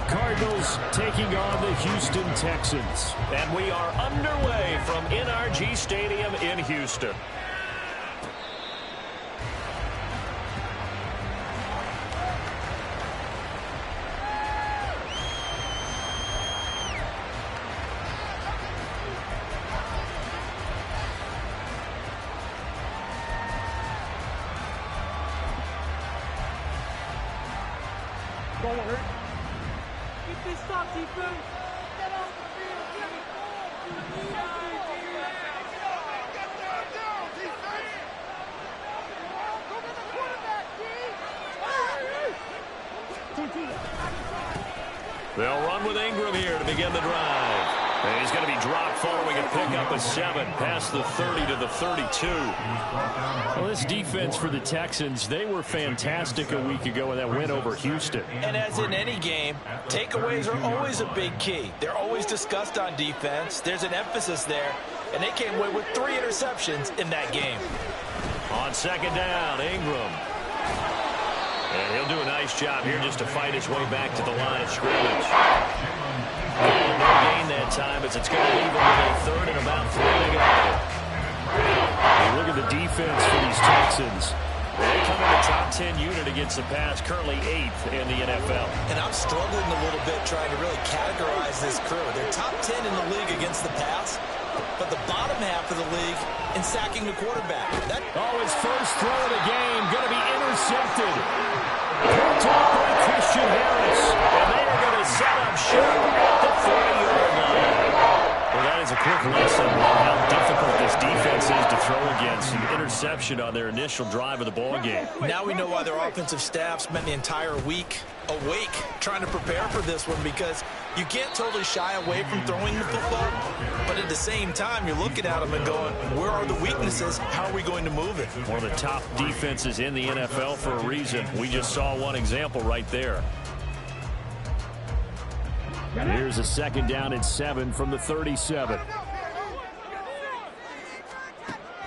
Cardinals taking on the Houston Texans. And we are underway from NRG Stadium in Houston. Get this stop, defense. Get off the field. Get it. Get down, defense. Go get the quarterback, D. They'll run with Ingram here to begin the drive. And he's going to be dropped following a pickup of 7 past the 30 to the 32. Well, this defense for the Texans, they were fantastic a week ago in that win over Houston. And as in any game, takeaways are always a big key. They're always discussed on defense. There's an emphasis there. And they came away with 3 interceptions in that game. On second down, Ingram. And he'll do a nice job here just to fight his way back to the line of scrimmage. And no gain that time as it's going to leave him with a third and about 3 to go. And look at the defense for these Texans. They come in the top 10 unit against the pass, currently 8th in the NFL. And I'm struggling a little bit trying to really categorize this crew. They're top 10 in the league against the pass, but the bottom half of the league in sacking the quarterback. His first throw of the game going to be intercepted. Picked up by Christian Harris. And they are going to set up shop at the 40-yard line. Well, that is a quick lesson on how difficult this defense is to throw against. An interception on their initial drive of the ball game. Now we know why their offensive staff spent the entire week awake trying to prepare for this one, because you can't totally shy away from throwing the football, but at the same time you're looking at them and going, where are the weaknesses? How are we going to move it? One of the top defenses in the NFL for a reason. We just saw one example right there. And here's a second down and 7 from the 37.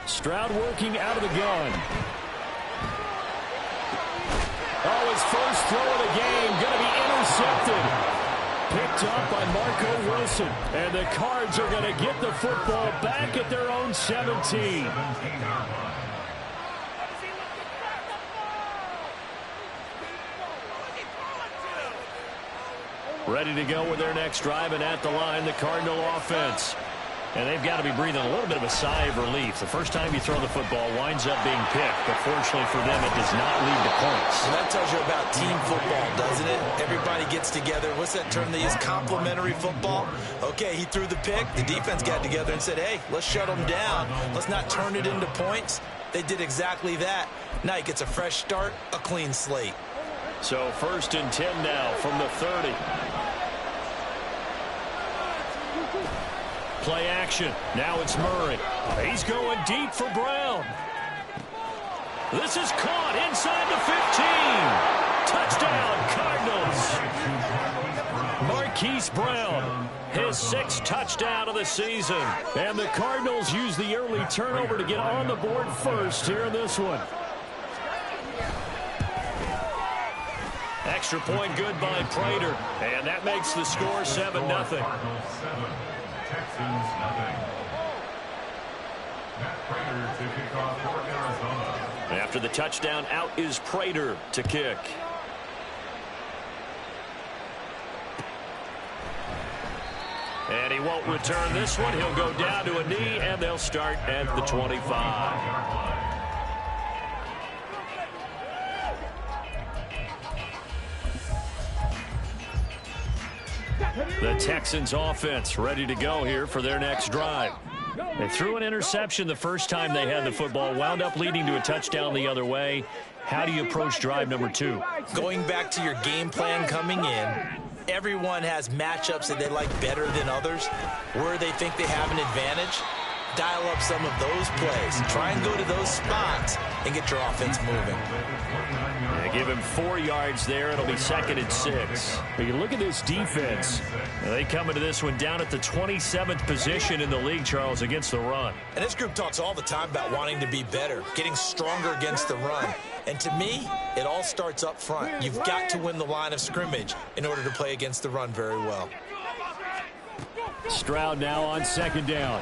Stroud working out of the gun. His first throw of the game going to be intercepted. Picked up by Marco Wilson. And the Cards are going to get the football back at their own 17. Ready to go with their next drive, and at the line, the Cardinal offense. And they've got to be breathing a little bit of a sigh of relief. The first time you throw the football winds up being picked, but fortunately for them, it does not lead to points. And that tells you about team football, doesn't it? Everybody gets together. What's that term they use? Complementary football. Okay, he threw the pick. The defense got together and said, hey, let's shut them down. Let's not turn it into points. They did exactly that. Now he gets a fresh start, a clean slate. So 1st and 10 now from the 30. Play action. Now it's Murray. He's going deep for Brown. This is caught inside the 15. Touchdown, Cardinals. Marquise Brown, his 6th touchdown of the season. And the Cardinals use the early turnover to get on the board first here in this one. Extra point good by Prater. And that makes the score 7-0. After the touchdown, out is Prater to kick. And he won't return this one. He'll go down to a knee, and they'll start at the 25. The Texans offense ready to go here for their next drive. They threw an interception the first time they had the football, wound up leading to a touchdown the other way. How do you approach drive number 2? Going back to your game plan coming in, everyone has matchups that they like better than others, where they think they have an advantage. Dial up some of those plays. Try and go to those spots and get your offense moving. They give him 4 yards there. It'll be 2nd and 6. But you look at this defense. They come into this one down at the 27th position in the league, Charles, against the run. And this group talks all the time about wanting to be better, getting stronger against the run. And to me, it all starts up front. You've got to win the line of scrimmage in order to play against the run very well. Stroud now on second down.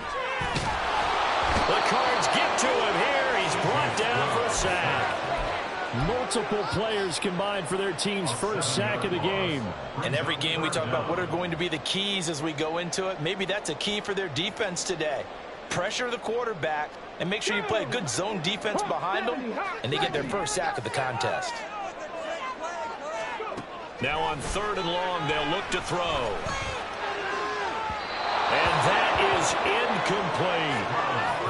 The Cards get to him here. He's brought down for a sack. Multiple players combined for their team's first sack of the game. In every game we talk about what are going to be the keys as we go into it. Maybe that's a key for their defense today. Pressure the quarterback and make sure you play a good zone defense behind them, and they get their first sack of the contest. Now on 3rd and long, they'll look to throw. And that is incomplete.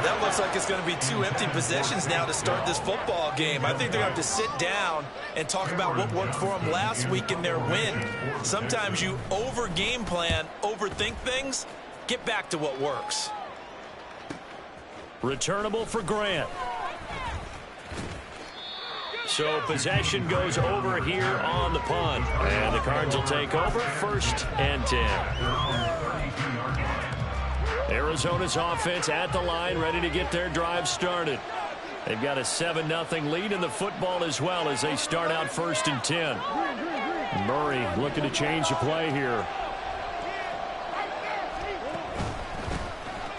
That looks like it's going to be 2 empty possessions now to start this football game. I think they're going to have to sit down and talk about what worked for them last week in their win. Sometimes you over-game plan, overthink things. Get back to what works. Returnable for Grant. So possession goes over here on the punt. And the Cards will take over 1st and 10. Arizona's offense at the line, ready to get their drive started. They've got a 7-0 lead in the football as well as they start out 1st and 10. Murray looking to change the play here.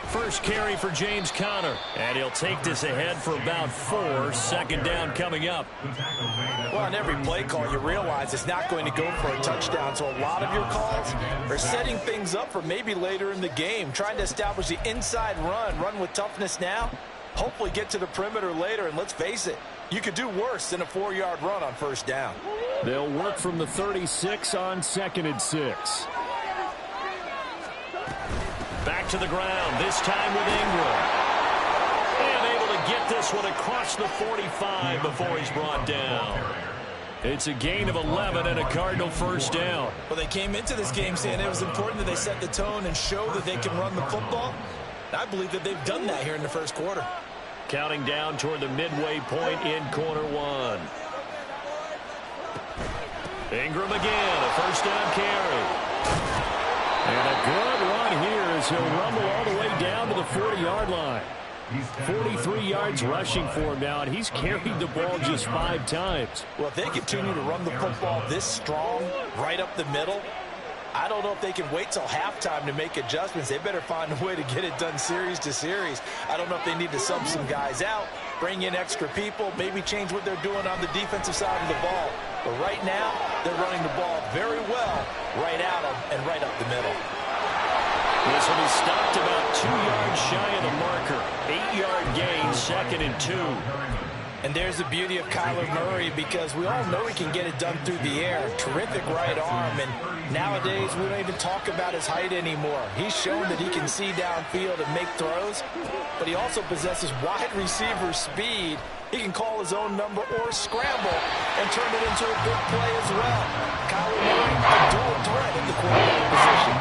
First carry for James Conner. And he'll take this ahead for about 4. Second down coming up. Well, on every play call, you realize it's not going to go for a touchdown. So a lot of your calls are setting things up for maybe later in the game, trying to establish the inside run with toughness now, hopefully get to the perimeter later. And let's face it, you could do worse than a 4-yard run on 1st down. They'll work from the 36 on 2nd and 6. Back to the ground, this time with Ingram. And able to get this one across the 45 before he's brought down. It's a gain of 11 and a Cardinal first down. Well, they came into this game saying it was important that they set the tone and show that they can run the football. I believe that they've done that here in the 1st quarter. Counting down toward the midway point in quarter 1. Ingram again, a 1st down carry. And a good run here as he'll rumble all the way down to the 40-yard line. 43 yards rushing for him now, and he's carried the ball just 5 times. Well, if they continue to run the football this strong, right up the middle, I don't know if they can wait till halftime to make adjustments. They better find a way to get it done series to series. I don't know if they need to sub some guys out, bring in extra people, maybe change what they're doing on the defensive side of the ball. But right now, they're running the ball very well right at them and right up the middle. This will be stopped about 2 yards shy of the marker. 8-yard gain, 2nd and 2. And there's the beauty of Kyler Murray, because we all know he can get it done through the air. Terrific right arm, and nowadays we don't even talk about his height anymore. He's shown that he can see downfield and make throws, but he also possesses wide receiver speed. He can call his own number or scramble and turn it into a big play as well. Kyler Murray, a dual threat in the quarterback position.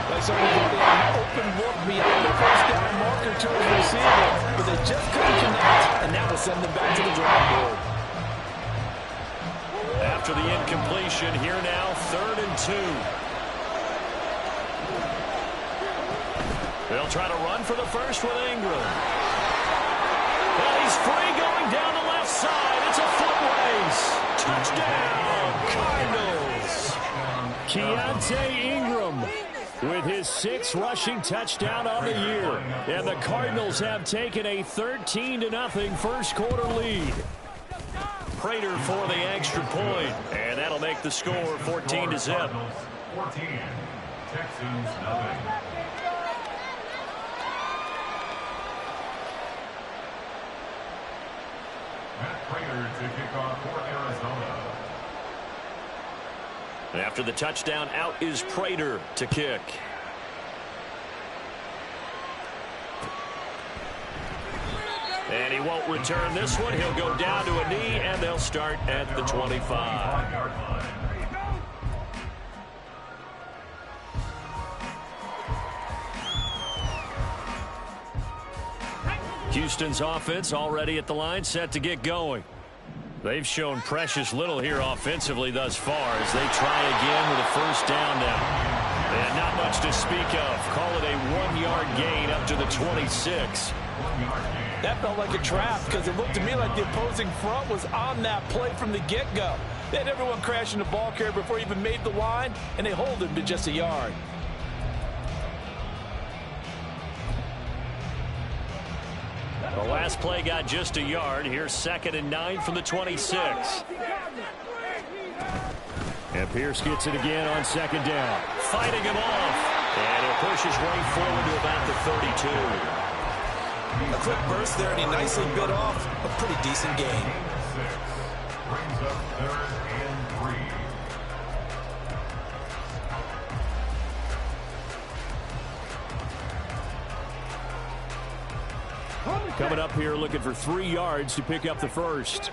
Like somebody getting an open look beyond the 1st down marker to his receiver, but they just couldn't connect, and that will send them back to the drawing board. After the incompletion, here now, 3rd and 2. They'll try to run for the first with Ingram. And he's free going down the left side. It's a foot race. Touchdown, Cardinals. Keontae Ingram with his 6th rushing touchdown on the year. And the Cardinals have taken a 13-0 1st quarter lead. Prater for the extra point, and that'll make the score 14-0. 14, Texans nothing. Matt Prater to kick off for Arizona. And after the touchdown, out is Prater to kick. And he won't return this one. He'll go down to a knee, and they'll start at the 25. Houston's offense already at the line, set to get going. They've shown precious little here offensively thus far as they try again with a 1st down now. And not much to speak of. Call it a 1-yard gain up to the 26. That felt like a trap because it looked to me like the opposing front was on that play from the get-go. They had everyone crashing the ball carrier before he even made the line, and they hold him to just a yard. The last play got just a yard. Here's 2nd and 9 from the 26. And Pierce gets it again on 2nd down. Fighting him off. And he'll push his way forward to about the 32. A quick burst there, and he nicely bit off a pretty decent gain. Brings up 3rd and 3. Coming up here looking for 3 yards to pick up the first.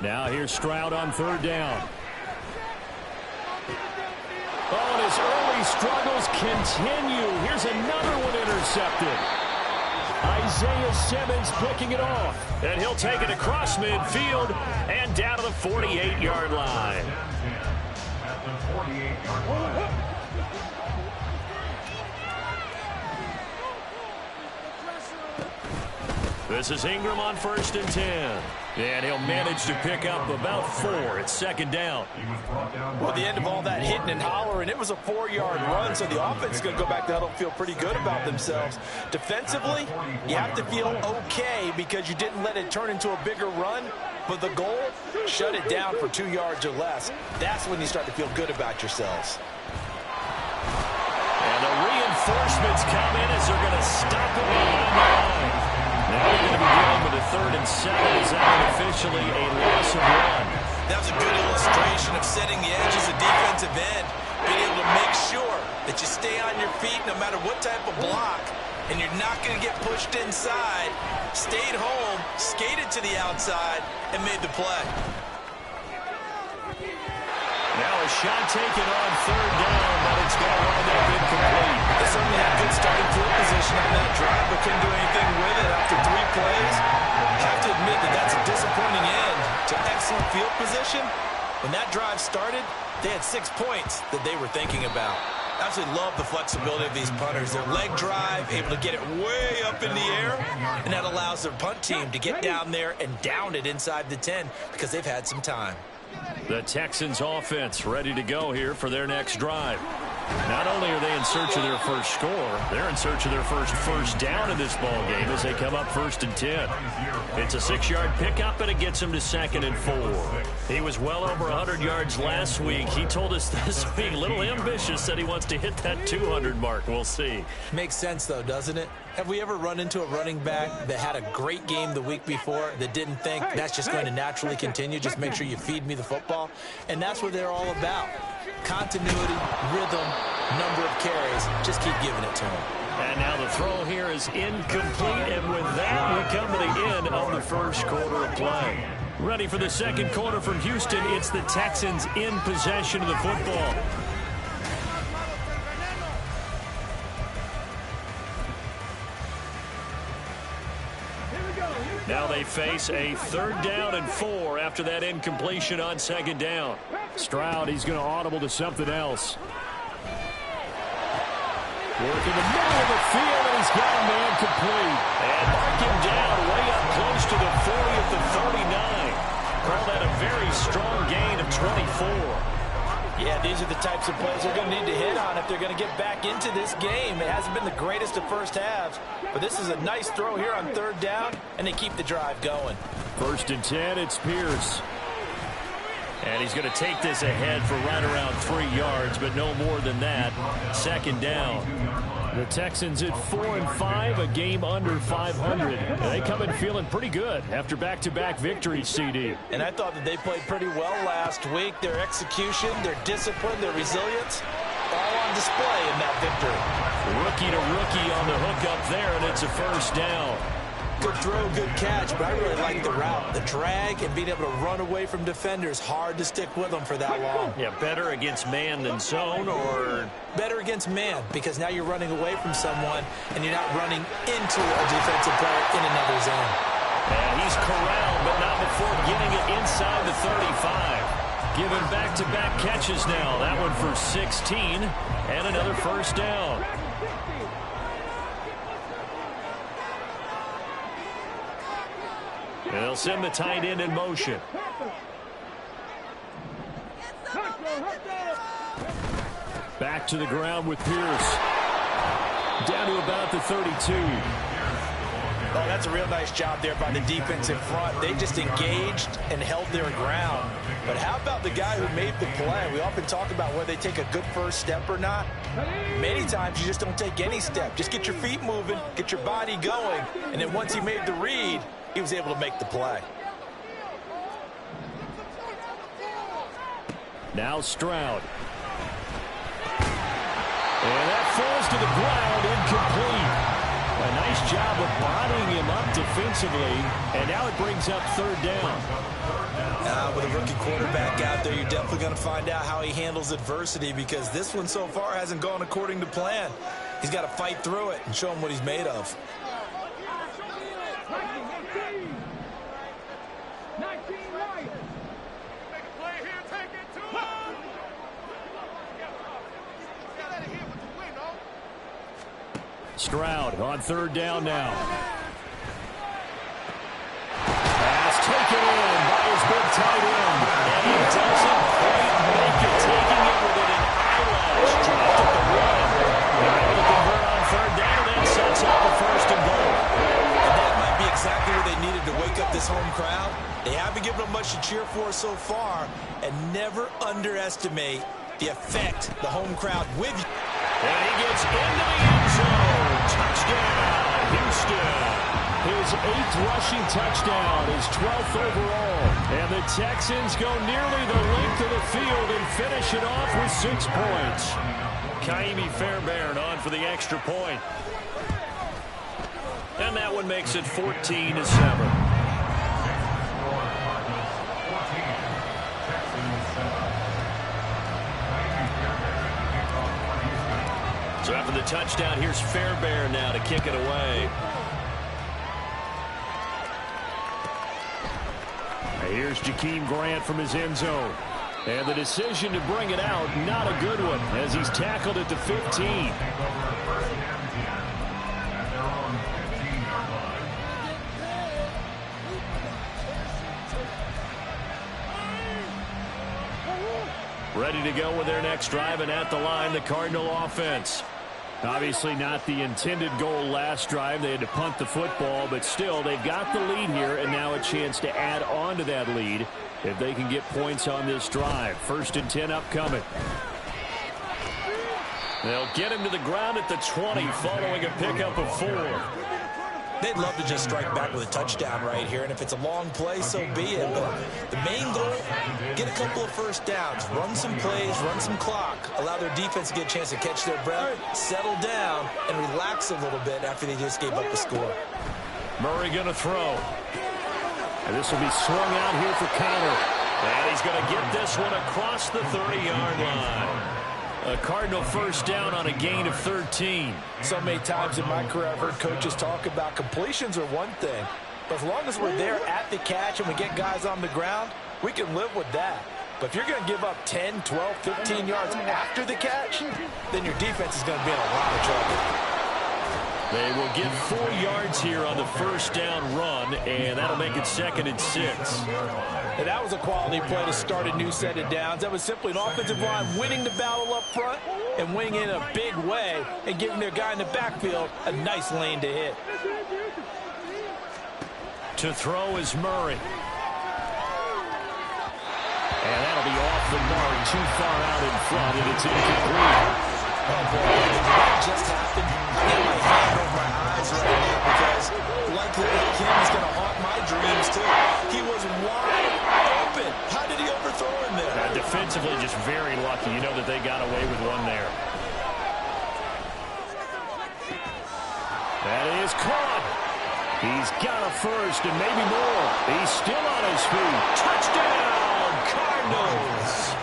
Now here's Stroud on 3rd down. Oh, and his early struggles continue. Here's another one intercepted. Isaiah Simmons picking it off. And he'll take it across midfield and down to the 48-yard line. At the 48-yard line. This is Ingram on 1st and 10. And he'll manage to pick up about 4. It's 2nd down. Well, the end of all that hitting and hollering, it was a 4-yard run, so the offense is going to go back to huddle, feel pretty good about themselves. Defensively, you have to feel okay because you didn't let it turn into a bigger run. But the goal, shut it down for 2 yards or less. That's when you start to feel good about yourselves. And the reinforcements come in as they're going to stop him behind the line. Now they're going to be dealing with a 3rd and 7 as that officially a loss of 1. That was a good illustration of setting the edge as a defensive end, being able to make sure that you stay on your feet no matter what type of block, and you're not going to get pushed inside. Stayed home, skated to the outside, and made the play. Now a shot taken on 3rd down, but it's going to wind up incomplete. They certainly had good starting field position on that drive, but couldn't do anything with it after 3 plays. I have to admit that that's a disappointing end to excellent field position. When that drive started, they had 6 points that they were thinking about. I absolutely love the flexibility of these punters. Their leg drive, able to get it way up in the air, and that allows their punt team to get down there and down it inside the 10 because they've had some time. The Texans offense ready to go here for their next drive. Not only are they in search of their first score, they're in search of their first down in this ball game as they come up 1st and 10. It's a 6-yard pickup, and it gets him to 2nd and 4. He was well over 100 yards last week. He told us this week, a little ambitious, said he wants to hit that 200 mark. We'll see. Makes sense, though, doesn't it? Have we ever run into a running back that had a great game the week before that didn't think that's just going to naturally continue? Just make sure you feed me the football. And that's what they're all about. Continuity, rhythm, number of carries. Just keep giving it to them. And now the throw here is incomplete. And with that, we come to the end of the first quarter of play. Ready for the second quarter from Houston. It's the Texans in possession of the football. Now they face a 3rd down and 4 after that incompletion on 2nd down. Stroud, he's going to audible to something else. Working the middle of the field, and he's got a man complete. And mark him down way up close to the 40 at the 39. Call that a very strong gain of 24. Yeah, these are the types of plays they're going to need to hit on if they're going to get back into this game. It hasn't been the greatest of first halves, but this is a nice throw here on 3rd down, and they keep the drive going. 1st and 10, it's Pierce. And he's going to take this ahead for right around 3 yards, but no more than that. 2nd down. The Texans at 4-5, a game under 500. And they come in feeling pretty good after back-to-back victories, CD. And I thought that they played pretty well last week. Their execution, their discipline, their resilience, all on display in that victory. Rookie to rookie on the hook up there, and it's a 1st down. Good throw, good catch, but I really like the route. The drag and being able to run away from defenders, hard to stick with them for that long. Yeah, better against man than zone, or better against man, because now you're running away from someone and you're not running into a defensive player in another zone. And he's corralled, but not before getting it inside the 35. Given back-to-back catches now. That one for 16 and another first down. And they'll send the tight end in motion. Back to the ground with Pierce. Down to about the 32. Oh, that's a real nice job there by the defense in front. They just engaged and held their ground. But how about the guy who made the play? We often talk about whether they take a good first step or not. Many times you just don't take any step. Just get your feet moving, get your body going, and then once he made the read, he was able to make the play. Now Stroud. And that falls to the ground, incomplete. A nice job of bodying him up defensively, and now it brings up third down. With a rookie quarterback out there, you're definitely going to find out how he handles adversity, because this one so far hasn't gone according to plan. He's got to fight through it and show him what he's made of. Stroud on third down now. Pass taken in by his big tight end. And he doesn't quite make it, taking it within an eyelash. Dropped at the one. They're able to convert on third down, and then sets up the first and goal. And that might be exactly what they needed to wake up this home crowd. They haven't given them much to cheer for so far, and never underestimate the effect the home crowd with you. And he gets into the end zone. Touchdown, Houston. His 8th rushing touchdown, his 12th overall. And the Texans go nearly the length of the field and finish it off with 6 points. Kaimi Fairbairn on for the extra point. And that one makes it 14-7. So after the touchdown, here's Fairbairn now to kick it away. Here's Jakeem Grant from his end zone. And the decision to bring it out, not a good one, as he's tackled at the 15. Ready to go with their next drive, and at the line, the Cardinal offense. Obviously not the intended goal last drive. They had to punt the football, but still, they've got the lead here, and now a chance to add on to that lead if they can get points on this drive. 1st and 10 upcoming. They'll get him to the ground at the 20 following a pickup of 4. They'd love to just strike back with a touchdown right here, and if it's a long play, so be it. But the main goal, get a couple of first downs, run some plays, run some clock, allow their defense to get a chance to catch their breath, settle down, and relax a little bit after they just gave up the score. Murray going to throw. And this will be swung out here for Connor. And he's going to get this one across the 30-yard line. A Cardinal first down on a gain of 13. So many times in my career I've heard coaches talk about completions are one thing, but as long as we're there at the catch and we get guys on the ground, we can live with that. But if you're going to give up 10, 12, 15 yards after the catch, then your defense is going to be in a lot of trouble. They will get 4 yards here on the first down run, and that'll make it 2nd and 6. And that was a quality play to start a new set of downs. That was simply an offensive line winning the battle up front and winning in a big way and giving their guy in the backfield a nice lane to hit. To throw is Murray. And that'll be off the mark, too far out in front, and it's incomplete. Oh, boy, that just happened. I got my hand over my eyes right now because, like him, he's going to haunt my dreams, too. He was wide open. How did he overthrow him there? Defensively, just very lucky. You know that they got away with one there. That is caught. He's got a first and maybe more. He's still on his feet. Touchdown, Cardinals.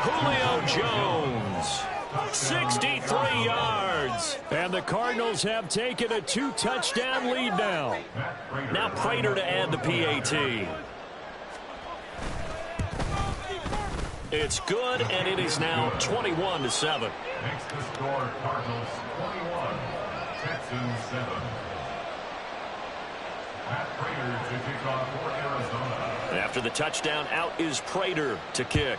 Julio Jones. 63 yards. And the Cardinals have taken a 2-touchdown lead now. Now Prater to add the PAT. It's good, and it is now 21-7. Makes the score Cardinals 21, Texans 7. Matt Prater to kick off for Arizona. After the touchdown, out is Prater to kick.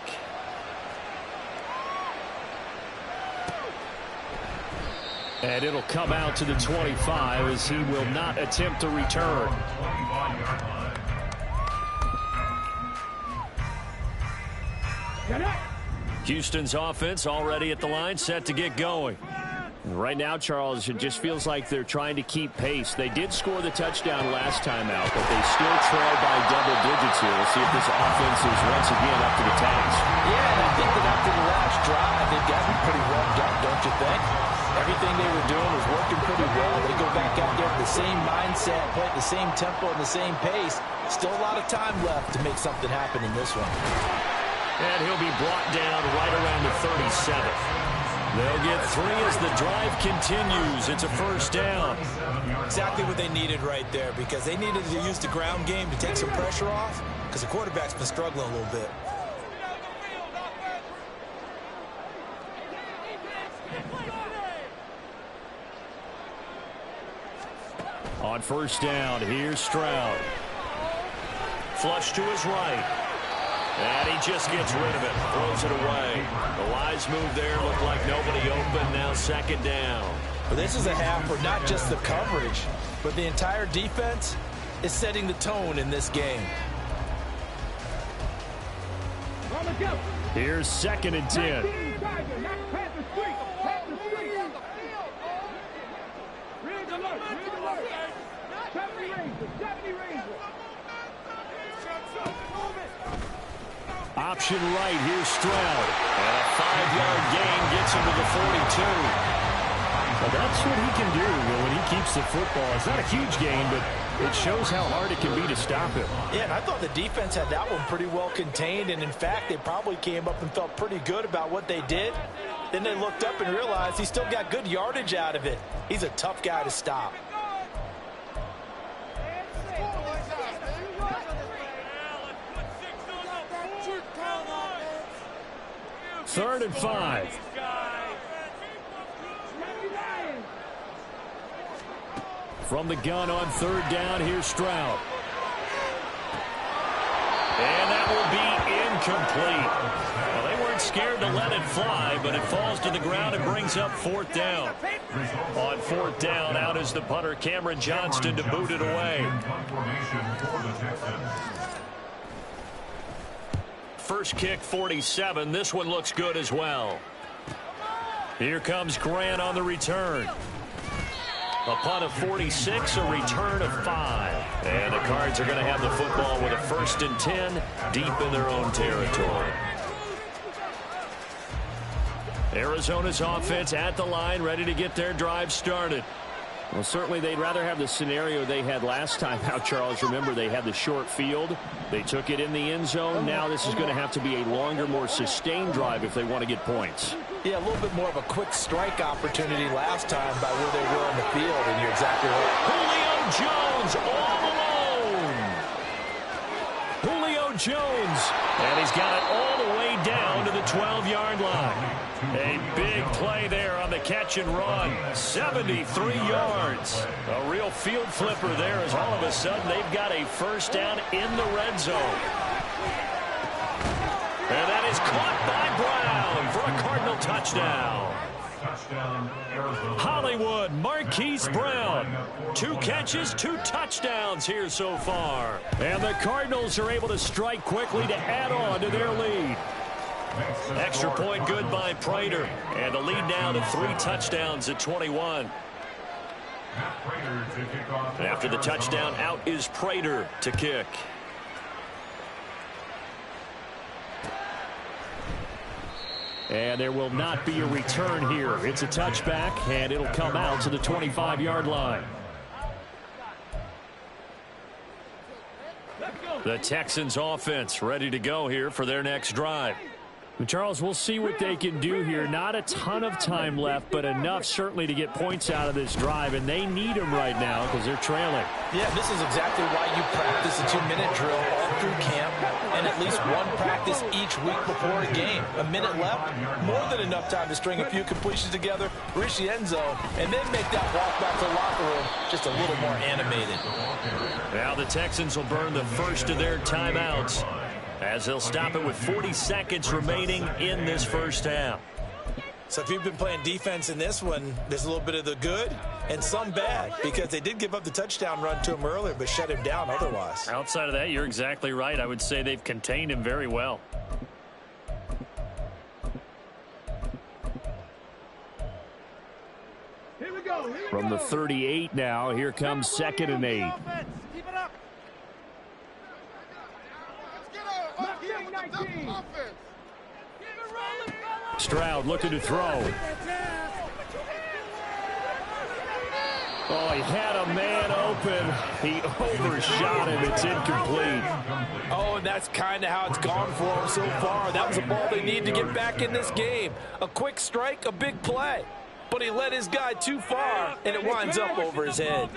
And it'll come out to the 25 as he will not attempt to return. 25-yard line. Houston's offense already at the line, set to get going. Right now, Charles, it just feels like they're trying to keep pace. They did score the touchdown last time out, but they still trail by double digits here. We'll see if this offense is once again up to the task. Yeah, and I think that after the last drive, they've gotten pretty warmed up, don't you think? Everything they were doing was working pretty well. They go back out there with the same mindset, play at the same tempo and the same pace. Still a lot of time left to make something happen in this one. And he'll be brought down right around the 37. They'll get 3 as the drive continues. It's a first down. Exactly what they needed right there, because they needed to use the ground game to take some pressure off, because the quarterback's been struggling a little bit. On first down, here's Stroud. Flush to his right. And he just gets rid of it, throws it away. The wise move there, looked like nobody open, now second down. But this is a half where not just the coverage, but the entire defense is setting the tone in this game. Here's 2nd and 10. Option right, here's Stroud. And a 5-yard gain gets him to the 42. Well, that's what he can do when he keeps the football. It's not a huge gain, but it shows how hard it can be to stop him. Yeah, and I thought the defense had that one pretty well contained, and in fact, they probably came up and felt pretty good about what they did. Then they looked up and realized he still got good yardage out of it. He's a tough guy to stop. Third and 5. From the gun on third down, here's Stroud. And that will be incomplete. Well, they weren't scared to let it fly, but it falls to the ground and brings up fourth down. On fourth down, out is the punter, Cameron Johnston, to boot it away. First kick, 47. This one looks good as well. Here comes Grant on the return. A punt of 46, a return of 5. And the Cards are going to have the football with a 1st and 10 deep in their own territory. Arizona's offense at the line, ready to get their drive started. Well, certainly they'd rather have the scenario they had last time out, Charles. Remember, they had the short field. They took it in the end zone. Now this is going to have to be a longer, more sustained drive if they want to get points. Yeah, a little bit more of a quick strike opportunity last time by where they were on the field, and you're exactly right. Julio Jones all alone. Julio Jones, and he's got it all the way down to the 12-yard line. A big play there on the catch and run. 73 yards. A real field flipper there as all of a sudden they've got a first down in the red zone. And that is caught by Brown for a Cardinal touchdown. Hollywood, Marquise Brown. 2 catches, 2 touchdowns here so far. And the Cardinals are able to strike quickly to add on to their lead. Extra point good by Prater. And the lead now to 3 touchdowns at 21. After the touchdown, out is Prater to kick. And there will not be a return here. It's a touchback, and it'll come out to the 25-yard line. The Texans offense ready to go here for their next drive. Charles, we'll see what they can do here. Not a ton of time left, but enough certainly to get points out of this drive, and they need them right now because they're trailing. Yeah, this is exactly why you practice a 2-minute drill all through camp and at least one practice each week before a game. A minute left, more than enough time to string a few completions together, reach the end zone, and then make that walk back to the locker room just a little more animated. Now the Texans will burn the first of their timeouts, as they'll stop it with 40 seconds remaining in this first half. So if you've been playing defense in this one, there's a little bit of the good and some bad, because they did give up the touchdown run to him earlier, but shut him down otherwise. Outside of that, you're exactly right. I would say they've contained him very well. Here we go. From the 38 now, here comes 2nd and 8. Keep it up. Stroud looking to throw. Oh, he had a man open. He overshot him. It's incomplete. Oh, and that's kind of how it's gone for him so far. That was a ball they need to get back in this game. A quick strike, a big play. But he led his guy too far, and it winds up over his head.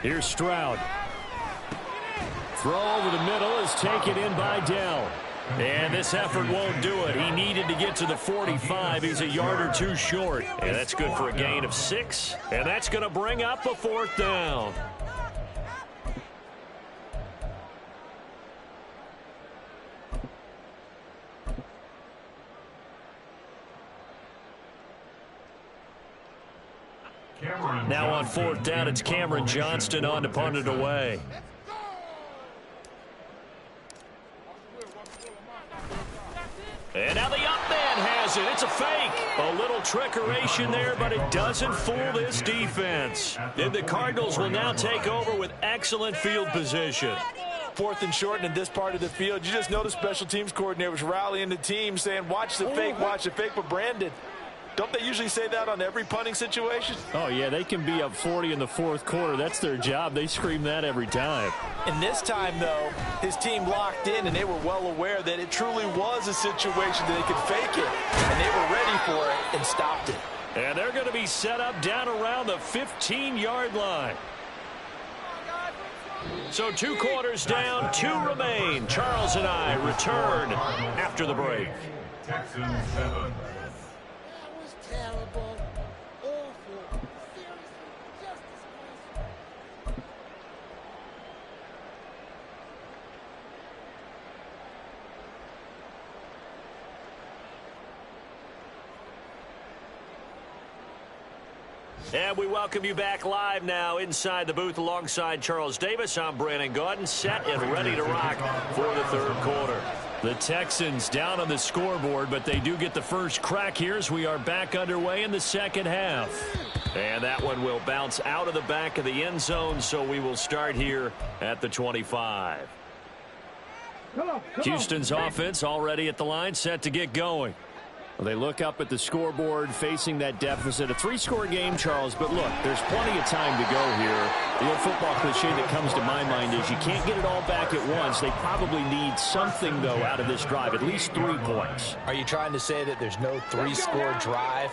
Here's Stroud. Throw over the middle is taken in by Dell. And this effort won't do it. He needed to get to the 45. He's a yard or two short. And that's good for a gain of 6. And that's going to bring up a 4th down. Now on 4th down, it's Cameron Johnston on to punt it away. And now the up man has it. It's a fake. A little trickeration there, but it doesn't fool this defense. And the Cardinals will now take over with excellent field position. 4th and short, and in this part of the field, you just notice special teams coordinators rallying the team, saying, watch the fake, but Brandon, don't they usually say that on every punting situation? Oh, yeah, they can be up 40 in the 4th quarter. That's their job. They scream that every time. And this time, though, his team locked in, and they were well aware that it truly was a situation that they could fake it, and they were ready for it and stopped it. And they're going to be set up down around the 15-yard line. So 2 quarters down, 2 remain. Charles and I return after the break. Texans 7. Terrible, awful, seriously, just disgraceful. And we welcome you back live now inside the booth alongside Charles Davis. I'm Brandon Gaudin, set and ready to rock for the 3rd quarter. The Texans down on the scoreboard, but they do get the first crack here as we are back underway in the 2nd half. And that one will bounce out of the back of the end zone, so we will start here at the 25. Houston's offense already at the line, set to get going. Well, they look up at the scoreboard facing that deficit. A 3-score game, Charles, but look, there's plenty of time to go here. The old football cliche that comes to my mind is you can't get it all back at once. They probably need something, though, out of this drive, at least 3 points. Are you trying to say that there's no 3-score drive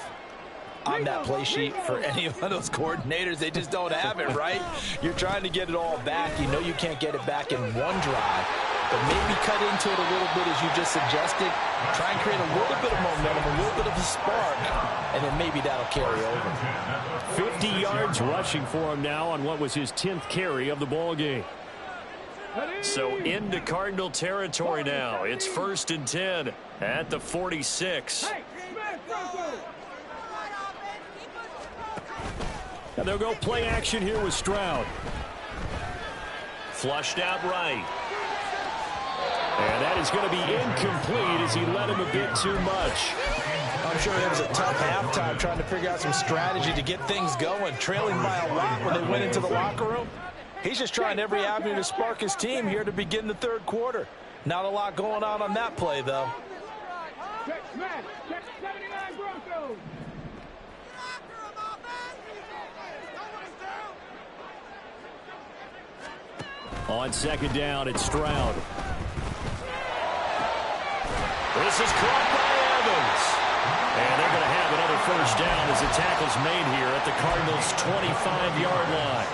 on that play sheet for any of those coordinators? They just don't have it, right? You're trying to get it all back. You know you can't get it back in one drive. But maybe cut into it a little bit, as you just suggested. Try and create a little bit of momentum, a little bit of a spark, and then maybe that'll carry over. 50 yards rushing for him now on what was his 10th carry of the ball game. So into Cardinal territory now. It's 1st and 10 at the 46. Now they'll go play action here with Stroud. Flushed out right. And that is going to be incomplete as he led him a bit too much. I'm sure it was a tough halftime trying to figure out some strategy to get things going. Trailing by a lot when they went into the locker room. He's just trying every avenue to spark his team here to begin the 3rd quarter. Not a lot going on that play, though. Check 79 Broncos. On 2nd down, it's Stroud. This is caught by Evans. And they're going to have another first down as the tackle's made here at the Cardinals' 25-yard line.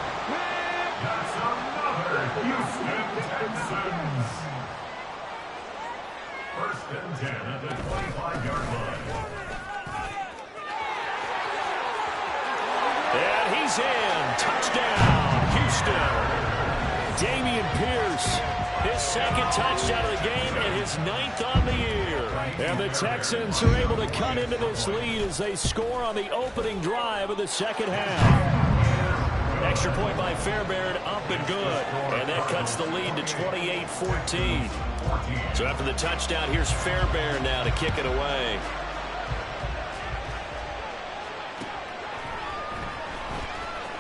That's another Houston Texans. First and 10 at the 25-yard line. And he's in. Touchdown, Houston. Dameon Pierce, his second touchdown of the game and his 9th on the year. And the Texans are able to cut into this lead as they score on the opening drive of the second half. Extra point by Fairbairn, up and good. And that cuts the lead to 28-14. So after the touchdown, here's Fairbairn now to kick it away.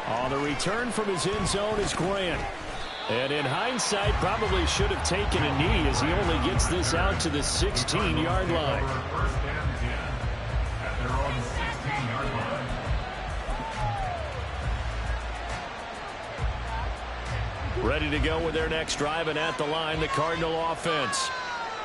On the return from his end zone is Grant. And in hindsight, probably should have taken a knee as he only gets this out to the 16-yard line. First and 10 at their own 16-yard line. Ready to go with their next drive, and at the line, the Cardinal offense.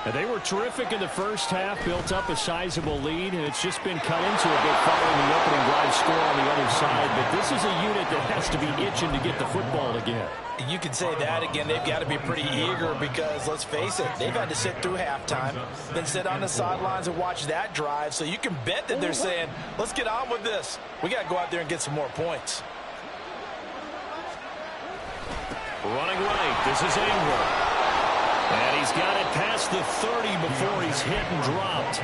And they were terrific in the first half, built up a sizable lead, and it's just been cut into a bit following the opening drive score on the other side. But this is a unit that has to be itching to get the football again. You can say that again. They've got to be pretty eager because, let's face it, they've had to sit through halftime, then sit on the sidelines and watch that drive. So you can bet that they're saying, let's get on with this. We got to go out there and get some more points. Running right, this is Ingram. And he's got it past the 30 before he's hit and dropped.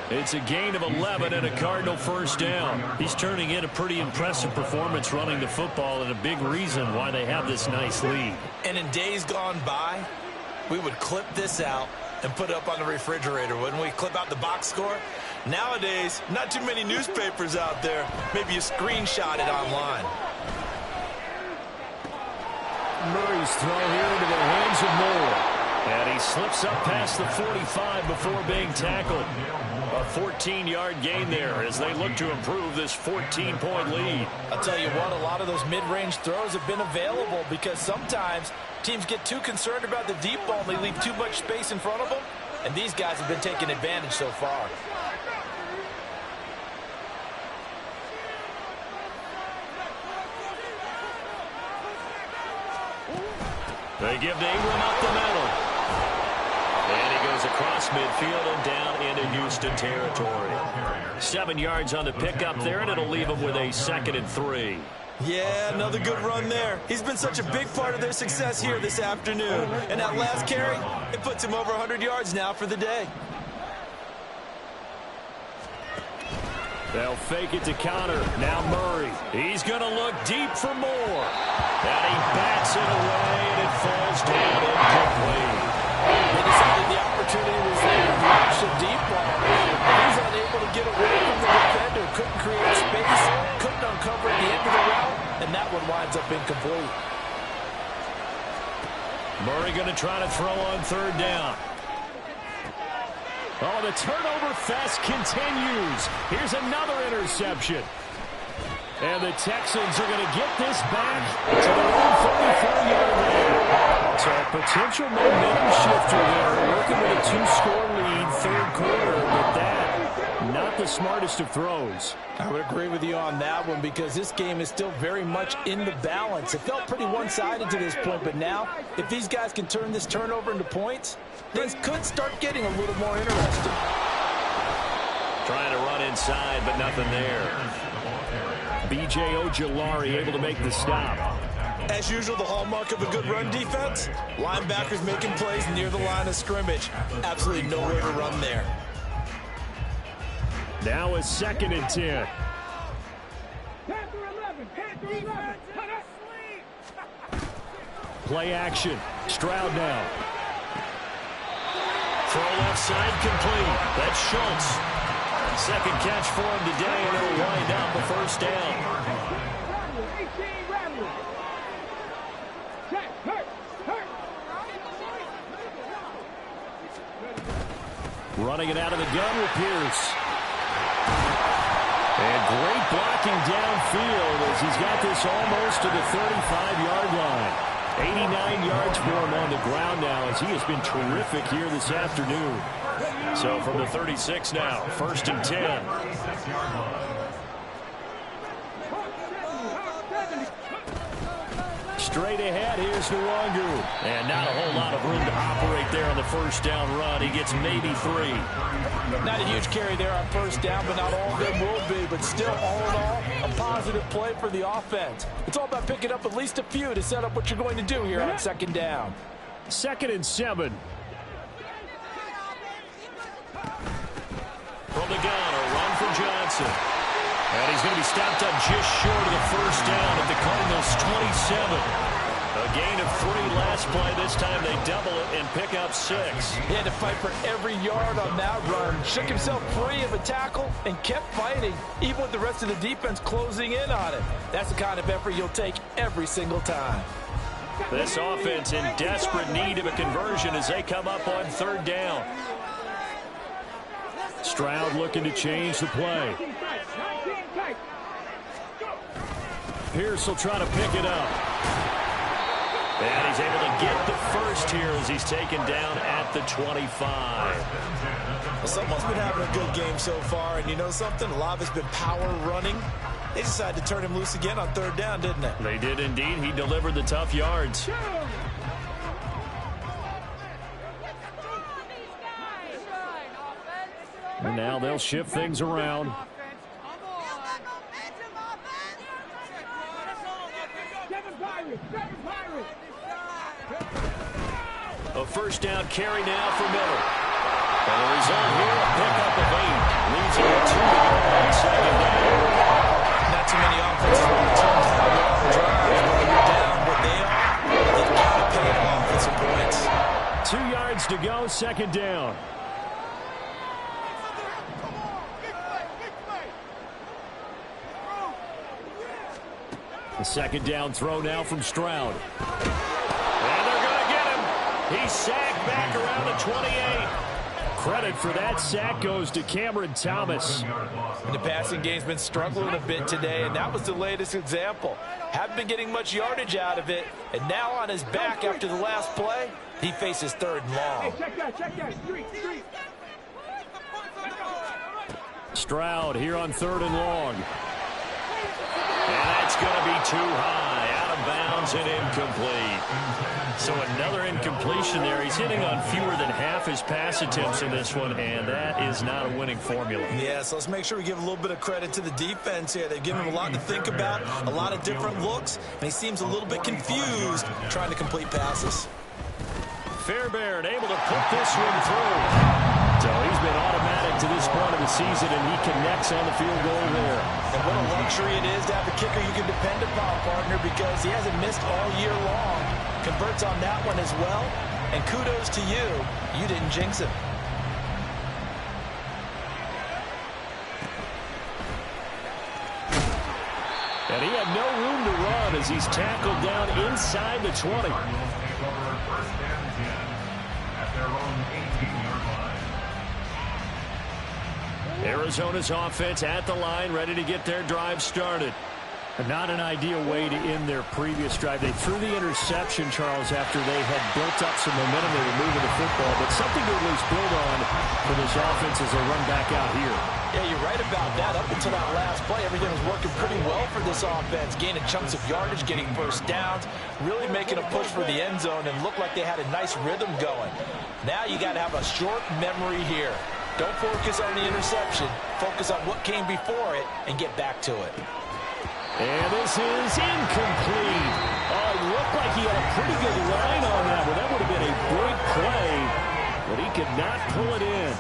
It's a gain of 11 and a Cardinal first down. He's turning in a pretty impressive performance running the football, and a big reason why they have this nice lead. And in days gone by, we would clip this out and put it up on the refrigerator, wouldn't we? Clip out the box score. Nowadays, not too many newspapers out there. Maybe you screenshot it online. Murray's throw here into the hands of Moore. And he slips up past the 45 before being tackled. A 14-yard gain there as they look to improve this 14-point lead. I'll tell you what, a lot of those mid-range throws have been available because sometimes teams get too concerned about the deep ball and they leave too much space in front of them. And these guys have been taking advantage so far. They give to Ingram up the middle. And he goes across midfield and down into Houston territory. 7 yards on the pickup there, and it'll leave him with a 2nd and 3. Yeah, another good run there. He's been such a big part of their success here this afternoon. And that last carry, it puts him over 100 yards now for the day. They'll fake it to counter. Now Murray. He's going to look deep for more. And he bats it away, and it falls down incomplete. They decided the opportunity was there to launch a deep ball. He's unable to get away from the defender. Couldn't create space. Couldn't uncover at the end of the route. And that one winds up incomplete. Murray going to try to throw on 3rd down. Oh, the turnover fest continues. Here's another interception. And the Texans are going to get this back to their own 34-yard line. So a potential momentum shifter there, working with a 2-score lead, 3rd quarter. But that, not the smartest of throws. I would agree with you on that one because this game is still very much in the balance. It felt pretty one-sided to this point, but now, if these guys can turn this turnover into points, things could start getting a little more interesting. Trying to run inside, but nothing there. B.J. Ojulari able to make the stop. As usual, the hallmark of a good run defense, linebackers making plays near the line of scrimmage. Absolutely nowhere to run there. Now a 2nd and 10. Play action. Stroud now. Throw left side complete. That's Schultz. 2nd catch for him today, and it'll wind up a first down. Running it out of the gun with Pierce. And great blocking downfield as he's got this almost to the 35-yard line. 89 yards for him on the ground now as he has been terrific here this afternoon. So from the 36 now, 1st and 10. Straight ahead, here's Nwangu. And not a whole lot of room to operate there on the first down run. He gets maybe 3. Not a huge carry there on first down, but not all of them will be. But still, all in all, a positive play for the offense. It's all about picking up at least a few to set up what you're going to do here on 2nd down. 2nd and 7. From the gun, a run for Johnson. And he's going to be stopped up just short of the first down at the Cardinals' 27. A gain of 3 last play. This time they double it and pick up 6. He had to fight for every yard on that run. Shook himself free of a tackle and kept fighting, even with the rest of the defense closing in on it. That's the kind of effort you'll take every single time. This offense in desperate need of a conversion as they come up on 3rd down. Stroud looking to change the play. Pierce will try to pick it up. And he's able to get the first here as he's taken down at the 25. Well, someone's been having a good game so far, and you know something? A lot of it's been power running. They decided to turn him loose again on 3rd down, didn't they? They did indeed. He delivered the tough yards. And now they'll shift things around. A first down carry now for Miller. And the result here, a pickup of 8. Leaves it with 2 to go on 2nd down. Not too many offenses want to turn down long drives, but when you're down what they are, they've got to pay them offensive points. 2 yards to go, 2nd down. The 2nd down throw now from Stroud. And they're going to get him. He's sacked back around the 28. Credit for that sack goes to Cameron Thomas. And the passing game's been struggling a bit today, and that was the latest example. Haven't been getting much yardage out of it, and now on his back after the last play, he faces 3rd and long. Hey, check that. Street. Stroud here on 3rd and long. And that's going to be too high, out of bounds and incomplete. So another incompletion there. He's hitting on fewer than half his pass attempts in this one, and that is not a winning formula. Yeah, so let's make sure we give a little bit of credit to the defense here. They've given him a lot to think about, a lot of different looks, and he seems a little bit confused trying to complete passes. Fairbairn able to put this one through. So he's been automatic to this point of the season, and he connects on the field goal there. And what a luxury it is to have a kicker you can depend upon, partner, because he hasn't missed all year long. Converts on that one as well. And kudos to you. You didn't jinx him. And he had no room to run as he's tackled down inside the 20. Arizona's offense at the line, ready to get their drive started. Not an ideal way to end their previous drive. They threw the interception, Charles, after they had built up some momentum. They were moving the football, but something to at least build on for this offense as they run back out here. Yeah, you're right about that. Up until that last play, everything was working pretty well for this offense. Gaining chunks of yardage, getting first downs, really making a push for the end zone, and looked like they had a nice rhythm going. Now you got to have a short memory here. Don't focus on the interception. Focus on what came before it and get back to it. And this is incomplete. Oh, it looked like he had a pretty good line on that one. That would have been a big play, but he could not pull it in.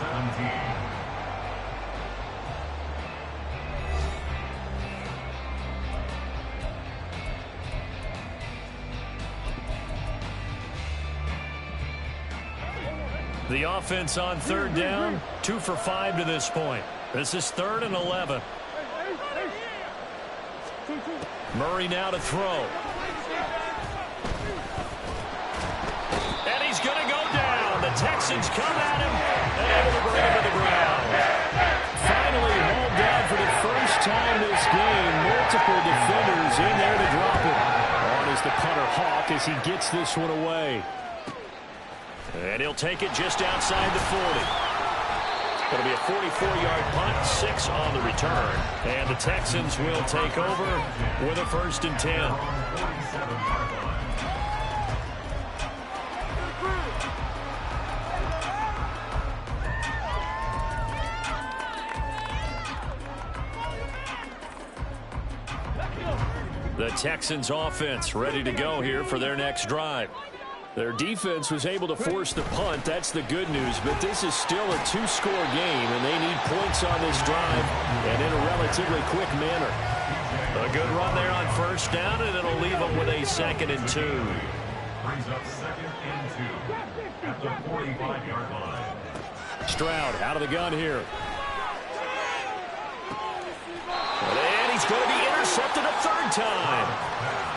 The offense on 3rd down, 2 for 5 to this point. This is 3rd and 11. Murray now to throw. And he's going to go down. The Texans come at him and able to bring him to the ground. Finally hauled down for the first time this game. Multiple defenders in there to drop him. On is the punter Hawk as he gets this one away. And he'll take it just outside the 40. It'll be a 44-yard punt, 6 on the return. And the Texans will take over with a 1st and 10. The Texans offense ready to go here for their next drive. Their defense was able to force the punt. That's the good news. But this is still a 2-score game, and they need points on this drive and in a relatively quick manner. A good run there on 1st down, and it'll leave them with a 2nd and 2. Brings up 2nd and 2 at the 45-yard line. Stroud out of the gun here. And he's going to be intercepted a 3rd time.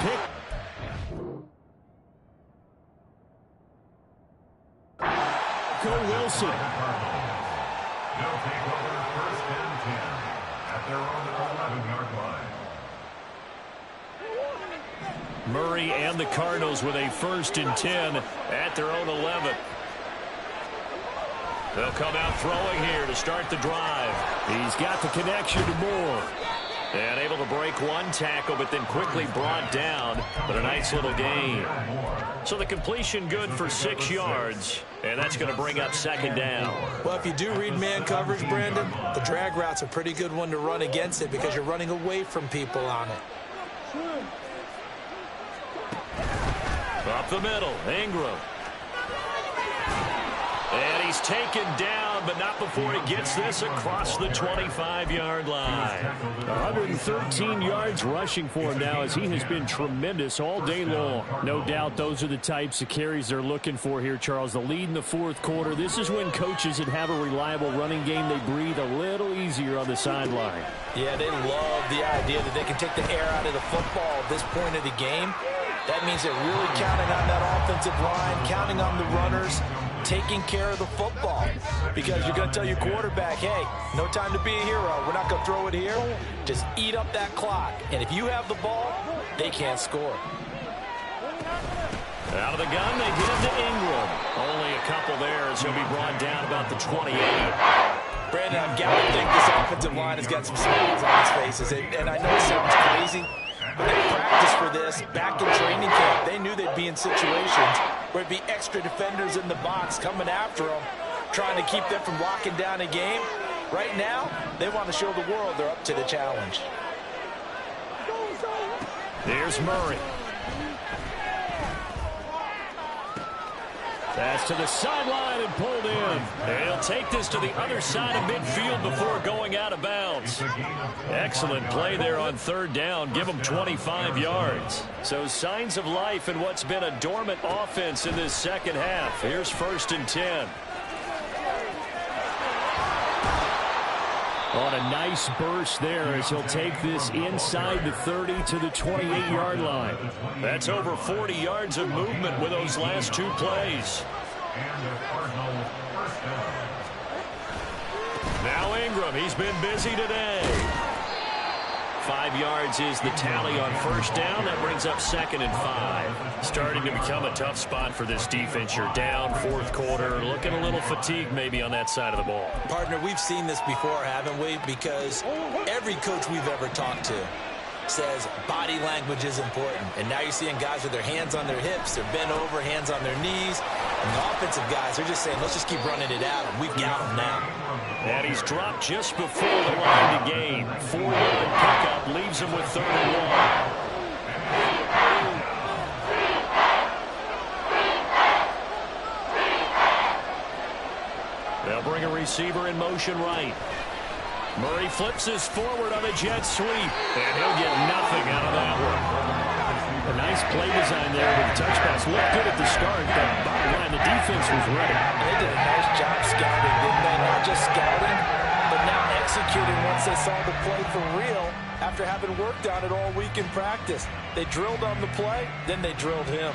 Pick. Wilson. They'll take over 1st and 10 at their own 11-yard line. Murray and the Cardinals with a 1st and 10 at their own 11. They'll come out throwing here to start the drive. He's got the connection to Moore. And able to break one tackle, but then quickly brought down. But a nice little gain. So the completion good for 6 yards. And that's going to bring up 2nd down. Well, if you do read man coverage, Brandon, the drag route's a pretty good one to run against it because you're running away from people on it. Up the middle, Ingram. And he's taken down, but not before he gets this across the 25-yard line. 113 yards rushing for him now as he has been tremendous all day long. No doubt those are the types of carries they're looking for here, Charles. The lead in the 4th quarter. This is when coaches that have a reliable running game, they breathe a little easier on the sideline. Yeah, they love the idea that they can take the air out of the football at this point of the game. That means they're really counting on that offensive line, counting on the runners, taking care of the football. Because you're going to tell your quarterback, hey, no time to be a hero. We're not going to throw it here. Just eat up that clock. And if you have the ball, they can't score. Out of the gun, they get him to Ingram. Only a couple there as he'll be brought down about the 28. Brandon, I've got to think this offensive line has got some smiles on his faces. And I know it sounds crazy, but they practiced for this back in training camp. They knew they'd be in situations where it'd be extra defenders in the box coming after them, trying to keep them from locking down a game. Right now, they want to show the world they're up to the challenge. There's Murray. Pass to the sideline and pulled in. And he'll take this to the other side of midfield before going out of bounds. Excellent play there on 3rd down. Give them 25 yards. So signs of life in what's been a dormant offense in this 2nd half. Here's 1st and 10. On a nice burst there as he'll take this inside the 30 to the 28-yard line. That's over 40 yards of movement with those last 2 plays. Now Ingram, he's been busy today. 5 yards is the tally on 1st down. That brings up 2nd and 5. Starting to become a tough spot for this defense. You're down 4th quarter. Looking a little fatigued maybe on that side of the ball. Partner, we've seen this before, haven't we? Because every coach we've ever talked to says body language is important. And now you're seeing guys with their hands on their hips. They're bent over, hands on their knees. And the offensive guys, they're just saying, let's just keep running it out. And we've got them now. And he's dropped just before the line to gain. 4-yard pickup leaves him with 3rd and 1. They'll bring a receiver in motion right. Murray flips this forward on a jet sweep, and he'll get nothing out of that one. A nice play design there with the touch pass. Looked good at the start, but bottom line, the defense was ready. They did a nice job scouting, didn't they? Not just scouting, but now executing once they saw the play for real after having worked on it all week in practice. They drilled on the play, then they drilled him.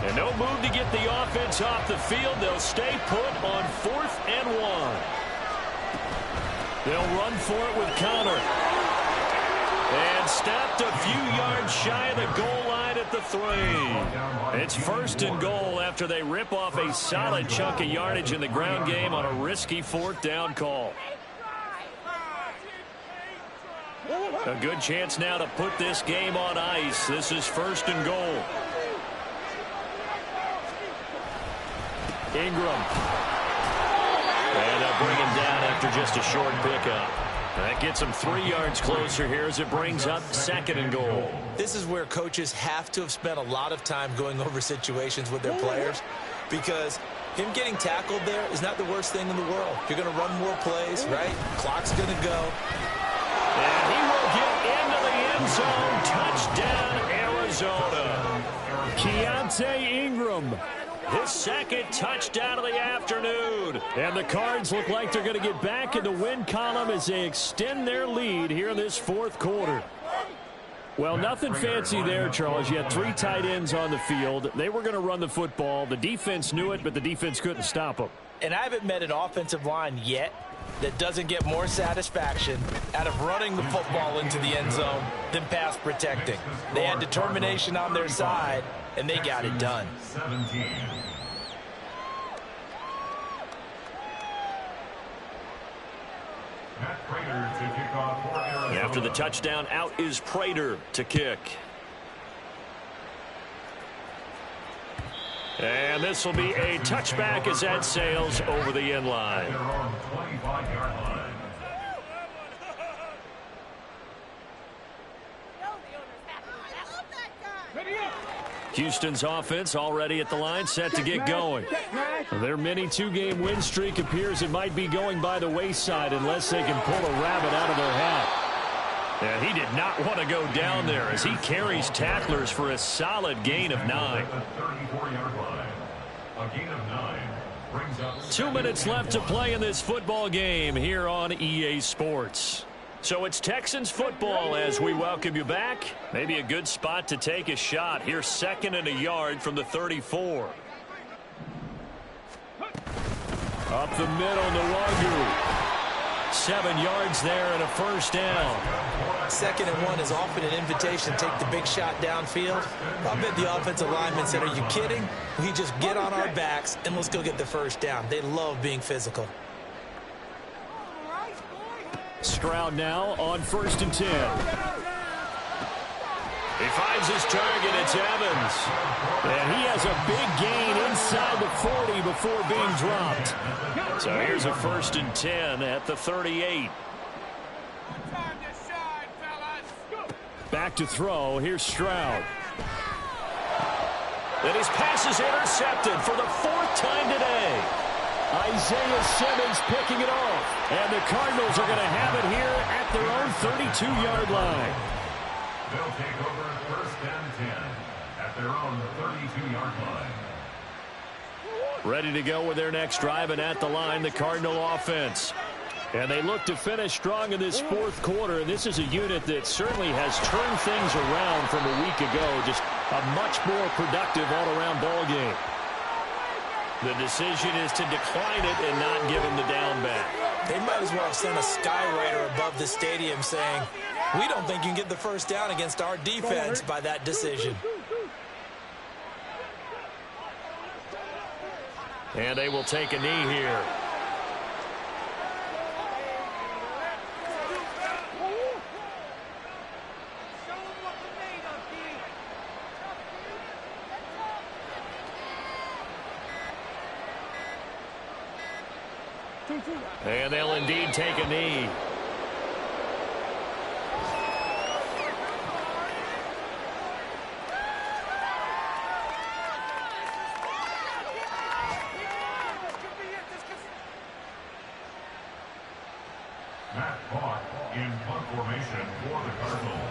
And no move to get the offense off the field. They'll stay put on 4th and 1. They'll run for it with Connor. And stopped a few yards shy of the goal line at the 3. It's 1st and goal after they rip off a solid chunk of yardage in the ground game on a risky 4th down call. A good chance now to put this game on ice. This is 1st and goal. Ingram. And they'll bring him down after just a short pickup. That gets him 3 yards closer here as it brings up 2nd and goal. This is where coaches have to have spent a lot of time going over situations with their players, because him getting tackled there is not the worst thing in the world. You're going to run more plays, right? Clock's going to go. And he will get into the end zone. Touchdown, Arizona. Keontae Ingram. His 2nd touchdown of the afternoon. And the Cards look like they're going to get back in the win column as they extend their lead here in this 4th quarter. Well, nothing fancy there, Charles. You had 3 tight ends on the field. They were going to run the football. The defense knew it, but the defense couldn't stop them. And I haven't met an offensive line yet that doesn't get more satisfaction out of running the football into the end zone than pass protecting. They had determination on their side, and they got it done. 17. Matt Prater to kick off for Arizona. After the touchdown, out is Prater to kick. And this will be a touchback as that sails over the end line. They're on the 25-yard line. Houston's offense already at the line, set to get going. Their mini 2-game win streak appears it might be going by the wayside unless they can pull a rabbit out of their hat. And he did not want to go down there as he carries tacklers for a solid gain of 9. 34-yard line. A gain of 9 brings up 2 minutes left to play in this football game here on EA Sports. So it's Texans football as we welcome you back. Maybe a good spot to take a shot. Here's 2nd and a yard from the 34. Up the middle, Nwagu. 7 yards there and a 1st down. 2nd and 1 is often an invitation to take the big shot downfield. I bet the offensive lineman said, are you kidding? We just get on our backs and let's go get the 1st down. They love being physical. Stroud now on 1st and 10. He finds his target. It's Evans. And he has a big gain inside the 40 before being dropped. So here's a 1st and 10 at the 38. Back to throw. Here's Stroud. And his pass is intercepted for the 4th time today. Isaiah Simmons picking it off. And the Cardinals are going to have it here at their own 32-yard line. They'll take over 1st and 10 at their own 32-yard line. Ready to go with their next drive, and at the line, the Cardinal offense. And they look to finish strong in this 4th quarter. And this is a unit that certainly has turned things around from a week ago. Just a much more productive all-around ball game. The decision is to decline it and not give him the down back. They might as well have sent a skywriter above the stadium saying, we don't think you can get the 1st down against our defense by that decision. And they will take a knee here. And they'll indeed take a knee. Matt Hawk in punt formation for the Cardinals.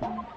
10.